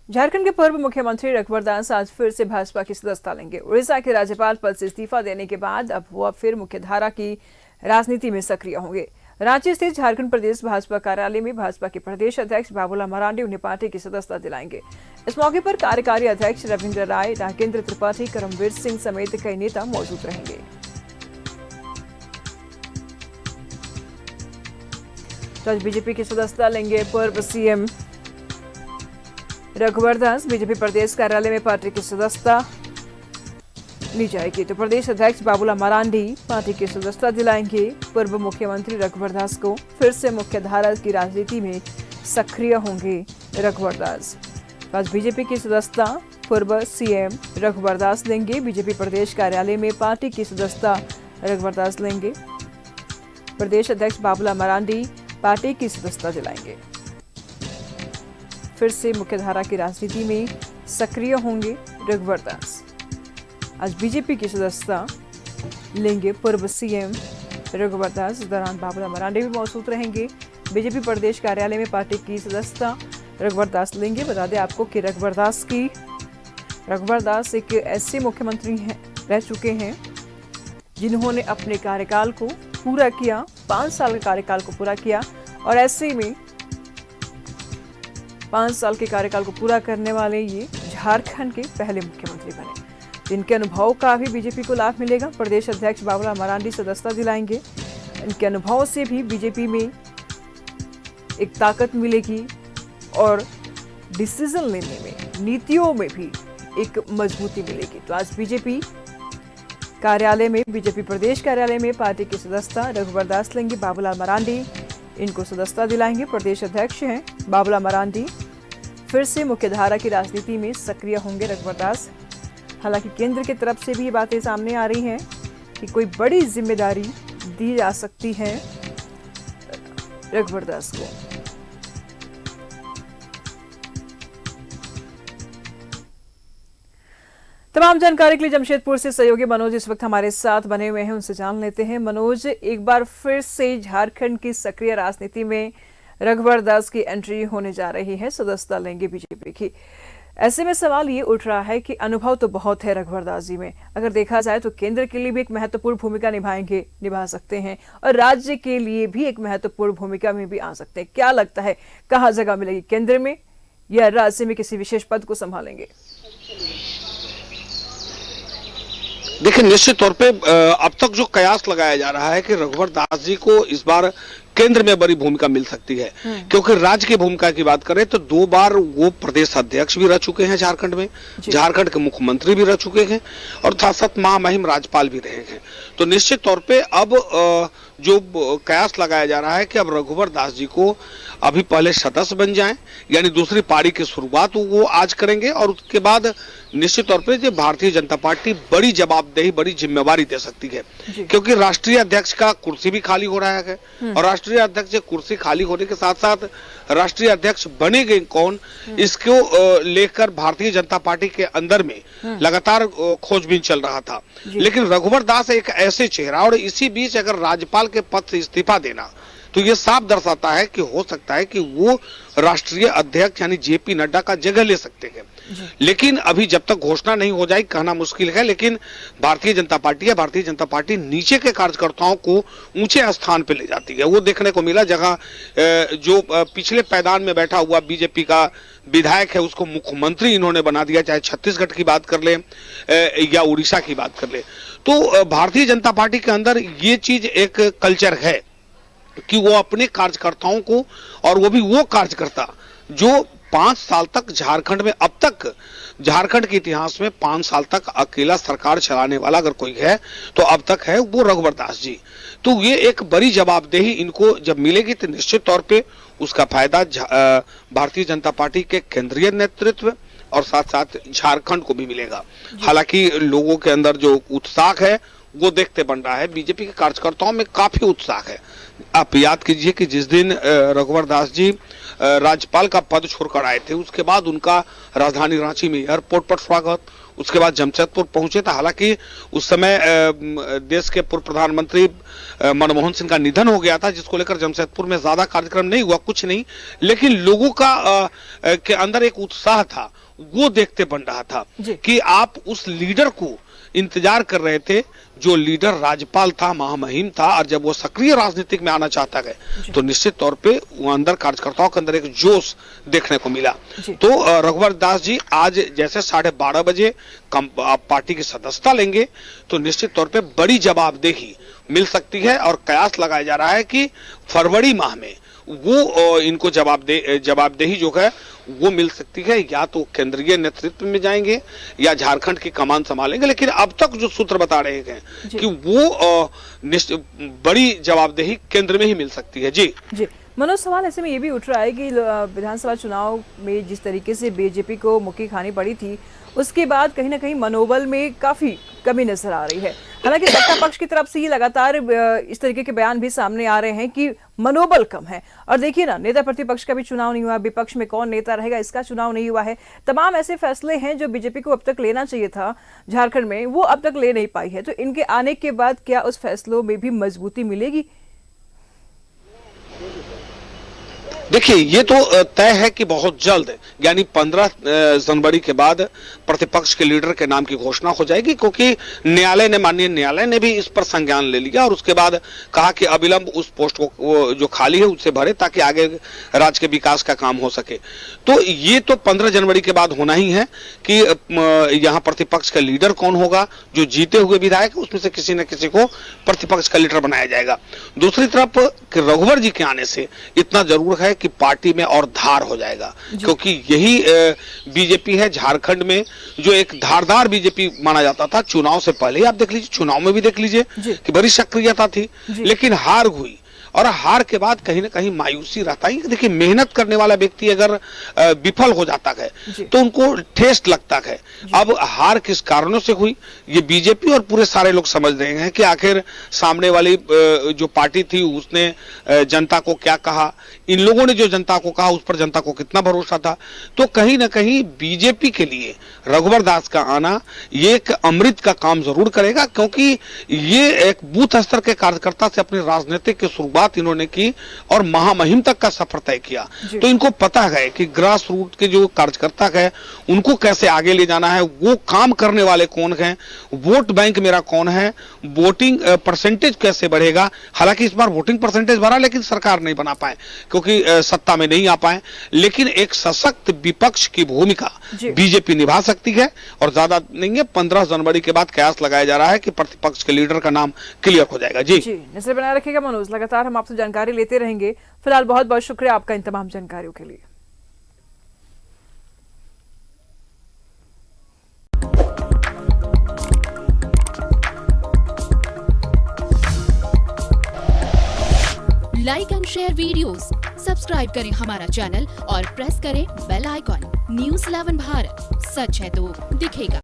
झारखंड के पूर्व मुख्यमंत्री रघुवर दास आज फिर से भाजपा की सदस्यता लेंगे। उड़ीसा के राज्यपाल पद से इस्तीफा देने के बाद अब वो फिर मुख्यधारा की राजनीति में सक्रिय होंगे। रांची स्थित झारखंड प्रदेश भाजपा कार्यालय में भाजपा के प्रदेश अध्यक्ष बाबूलाल मरांडी उन्हें पार्टी की सदस्यता दिलाएंगे। इस मौके पर कार्यकारी अध्यक्ष रविंद्र राय, नागेंद्र त्रिपाठी, करमवीर सिंह समेत कई नेता मौजूद रहेंगे। तो आज बीजेपी की सदस्यता लेंगे पूर्व सीएम रघुवर दास। बीजेपी प्रदेश कार्यालय में पार्टी की सदस्यता ली जाएगी। तो प्रदेश अध्यक्ष बाबूलाल मरांडी पार्टी की सदस्यता दिलाएंगे। पूर्व मुख्यमंत्री रघुवर दास को फिर से मुख्यधारा की राजनीति में सक्रिय होंगे रघुवर दास। आज बीजेपी की सदस्यता पूर्व सीएम रघुवर दास लेंगे। बीजेपी प्रदेश कार्यालय में पार्टी की सदस्यता रघुवर दास लेंगे। प्रदेश अध्यक्ष बाबूलाल मरांडी पार्टी की सदस्यता दिलाएंगे। फिर से मुख्यधारा की राजनीति में सक्रिय होंगे रघुवर दास। आज बीजेपी की सदस्यता लेंगे पूर्व सीएम रघुवर दास। इस दौरान बाबूलाल मरांडी भी मौजूद रहेंगे। बीजेपी प्रदेश कार्यालय में पार्टी की सदस्यता रघुवर दास लेंगे। बता दें आपको कि रघुवर दास एक ऐसे मुख्यमंत्री रह चुके हैं जिन्होंने अपने कार्यकाल को पूरा किया, 5 साल के कार्यकाल को पूरा किया, और ऐसे में 5 साल के कार्यकाल को पूरा करने वाले ये झारखंड के पहले मुख्यमंत्री बने, जिनके अनुभव का भी बीजेपी को लाभ मिलेगा। प्रदेश अध्यक्ष बाबूलाल मरांडी सदस्यता दिलाएंगे। इनके अनुभव से भी बीजेपी में एक ताकत मिलेगी और डिसीजन लेने में, नीतियों में भी एक मजबूती मिलेगी। तो आज बीजेपी प्रदेश कार्यालय में पार्टी की सदस्यता रघुवर दास लेंगे। बाबूलाल मरांडी इनको सदस्यता दिलाएंगे। प्रदेश अध्यक्ष हैं बाबूलाल मरांडी। फिर से मुख्यधारा की राजनीति में सक्रिय होंगे रघुवर दास। हालांकि केंद्र की तरफ से भी ये बातें सामने आ रही हैं कि कोई बड़ी जिम्मेदारी दी जा सकती है रघुवर दास को। तमाम जानकारी के लिए जमशेदपुर से सहयोगी मनोज इस वक्त हमारे साथ बने हुए हैं, उनसे जान लेते हैं। मनोज, एक बार फिर से झारखंड की सक्रिय राजनीति में रघुवर दास की एंट्री होने जा रही है, सदस्यता लेंगे बीजेपी की। ऐसे में सवाल ये उठ रहा है कि अनुभव तो बहुत है रघुवर दास जी में, अगर देखा जाए तो केंद्र के लिए भी एक महत्वपूर्ण भूमिका निभा सकते हैं और राज्य के लिए भी एक महत्वपूर्ण भूमिका में भी आ सकते हैं। क्या लगता है कहाँ जगह मिलेगी, केंद्र में या राज्य में किसी विशेष पद को संभालेंगे? देखिए, निश्चित तौर पे अब तक जो कयास लगाया जा रहा है कि रघुवर दास जी को इस बार केंद्र में बड़ी भूमिका मिल सकती है, क्योंकि राज्य की भूमिका की बात करें तो 2 बार वो प्रदेश अध्यक्ष भी रह चुके हैं झारखंड में, झारखंड के मुख्यमंत्री भी रह चुके हैं और साथ साथ महामहिम राज्यपाल भी रहे हैं। तो निश्चित तौर पे अब जो कयास लगाया जा रहा है कि अब रघुवर दास जी को अभी पहले सदस्य बन जाएं, यानी दूसरी पारी की शुरुआत वो आज करेंगे और उसके बाद निश्चित तौर पे जो भारतीय जनता पार्टी बड़ी जवाबदेही, बड़ी जिम्मेवारी दे सकती है, क्योंकि राष्ट्रीय अध्यक्ष का कुर्सी भी खाली हो रहा है और राष्ट्रीय अध्यक्ष की कुर्सी खाली होने के साथ साथ राष्ट्रीय अध्यक्ष बनेंगे कौन, इसको लेकर भारतीय जनता पार्टी के अंदर में लगातार खोजबीन चल रहा था। लेकिन रघुवर दास एक ऐसे चेहरा, और इसी बीच अगर राज्यपाल के पद से इस्तीफा देना तो ये साफ दर्शाता है कि हो सकता है कि वो राष्ट्रीय अध्यक्ष यानी जेपी नड्डा का जगह ले सकते हैं। लेकिन अभी जब तक घोषणा नहीं हो जाए कहना मुश्किल है। लेकिन भारतीय जनता पार्टी नीचे के कार्यकर्ताओं को ऊंचे स्थान पे ले जाती है। वो देखने को मिला जहां जो पिछले पायदान में बैठा हुआ बीजेपी का विधायक है उसको मुख्यमंत्री इन्होंने बना दिया, चाहे छत्तीसगढ़ की बात कर ले या उड़ीसा की बात कर ले। तो भारतीय जनता पार्टी के अंदर ये चीज एक कल्चर है कि वो अपने कार्यकर्ताओं को, और वो भी वो कार्यकर्ता जो 5 साल तक झारखंड में, अब तक झारखंड के इतिहास में 5 साल तक अकेला सरकार चलाने वाला अगर कोई है तो अब तक है वो रघुवर दास जी। तो ये एक बड़ी जवाबदेही इनको जब मिलेगी तो निश्चित तौर पे उसका फायदा भारतीय जनता पार्टी के केंद्रीय नेतृत्व और साथ साथ झारखंड को भी मिलेगा। हालांकि लोगों के अंदर जो उत्साह है वो देखते बन रहा है, बीजेपी के कार्यकर्ताओं में काफी उत्साह है। आप याद कीजिए कि जिस दिन रघुवर दास जी राज्यपाल का पद छोड़कर आए थे, उसके बाद उनका राजधानी रांची में एयरपोर्ट पर स्वागत, उसके बाद जमशेदपुर पहुंचे थे। हालांकि उस समय देश के पूर्व प्रधानमंत्री मनमोहन सिंह का निधन हो गया था, जिसको लेकर जमशेदपुर में ज्यादा कार्यक्रम नहीं हुआ, कुछ नहीं, लेकिन लोगों का के अंदर एक उत्साह था, वो देखते बन रहा था कि आप उस लीडर को इंतजार कर रहे थे जो लीडर राज्यपाल था, महामहिम था, और जब वो सक्रिय राजनीतिक में आना चाहता है तो निश्चित तौर पे वो अंदर कार्यकर्ताओं के अंदर एक जोश देखने को मिला। तो रघुवर दास जी आज जैसे 12:30 बजे आप पार्टी की सदस्यता लेंगे तो निश्चित तौर पे बड़ी जवाबदेही मिल सकती है, और कयास लगाया जा रहा है कि फरवरी माह में वो इनको जवाबदेही जो है वो मिल सकती है, या तो केंद्रीय नेतृत्व में जाएंगे या झारखंड की कमान संभालेंगे। लेकिन अब तक जो सूत्र बता रहे हैं कि वो बड़ी जवाबदेही केंद्र में ही मिल सकती है। जी जी मनोज, सवाल ऐसे में ये भी उठ रहा है कि विधानसभा चुनाव में जिस तरीके से बीजेपी को मुक्की खानी पड़ी थी, उसके बाद कहीं ना कहीं मनोबल में काफी कमी नजर आ रही है। हालांकि सत्ता पक्ष की तरफ से ये लगातार इस तरीके के बयान भी सामने आ रहे हैं कि मनोबल कम है। और देखिए ना, नेता प्रतिपक्ष का भी चुनाव नहीं हुआ, विपक्ष में कौन नेता रहेगा इसका चुनाव नहीं हुआ है। तमाम ऐसे फैसले हैं जो बीजेपी को अब तक लेना चाहिए था झारखंड में, वो अब तक ले नहीं पाई है। तो इनके आने के बाद क्या उस फैसलों में भी मजबूती मिलेगी? देखिए, ये तो तय है कि बहुत जल्द यानी 15 जनवरी के बाद प्रतिपक्ष के लीडर के नाम की घोषणा हो जाएगी, क्योंकि माननीय न्यायालय ने भी इस पर संज्ञान ले लिया और उसके बाद कहा कि अविलंब उस पोस्ट को जो खाली है उससे भरे, ताकि आगे राज्य के विकास का काम हो सके। तो ये तो 15 जनवरी के बाद होना ही है कि यहाँ प्रतिपक्ष का लीडर कौन होगा। जो जीते हुए विधायक उसमें से किसी न किसी को प्रतिपक्ष का लीडर बनाया जाएगा। दूसरी तरफ रघुवर जी के आने से इतना जरूर है कि पार्टी में और धार हो जाएगा, क्योंकि यही बीजेपी है झारखंड में जो एक धारदार बीजेपी माना जाता था। चुनाव से पहले आप देख लीजिए, चुनाव में भी देख लीजिए कि बड़ी सक्रियता थी, लेकिन हार हुई, और हार के बाद कहीं ना कहीं मायूसी रहता ही। देखिए, मेहनत करने वाला व्यक्ति अगर विफल हो जाता है तो उनको ठेस लगता है। अब हार किस कारणों से हुई ये बीजेपी और पूरे सारे लोग समझ रहे हैं कि आखिर सामने वाली जो पार्टी थी उसने जनता को क्या कहा, इन लोगों ने जो जनता को कहा उस पर जनता को कितना भरोसा था। तो कहीं ना कहीं बीजेपी के लिए रघुवर दास का आना ये एक अमृत का काम जरूर करेगा, क्योंकि ये एक बूथ स्तर के कार्यकर्ता से अपनी राजनीतिक की शुरुआत इन्होंने की और महामहिम तक का सफर तय किया। तो इनको पता है कि ग्रास रूट के जो कार्यकर्ता है उनको कैसे आगे ले जाना है, वो काम करने वाले कौन हैं, वोट बैंक मेरा कौन है, वोटिंग परसेंटेज कैसे बढ़ेगा। हालांकि इस बार वोटिंग परसेंटेज बढ़ा, लेकिन सरकार नहीं बना पाए क्योंकि सत्ता में नहीं आ पाए। लेकिन एक सशक्त विपक्ष की भूमिका बीजेपी निभा सकती है, और ज्यादा नहीं है, 15 जनवरी के बाद कयास लगाया जा रहा है कि प्रतिपक्ष के लीडर का नाम क्लियर हो जाएगा। जी नजर बनाए रखिएगा मनोज, लगातार हम आपसे जानकारी लेते रहेंगे। फिलहाल बहुत बहुत शुक्रिया आपका इन तमाम जानकारियों के लिए। Like and share videos, subscribe करें हमारा चैनल और प्रेस करें बेल आइकॉन। न्यूज़ 11 भारत, सच है तो दिखेगा।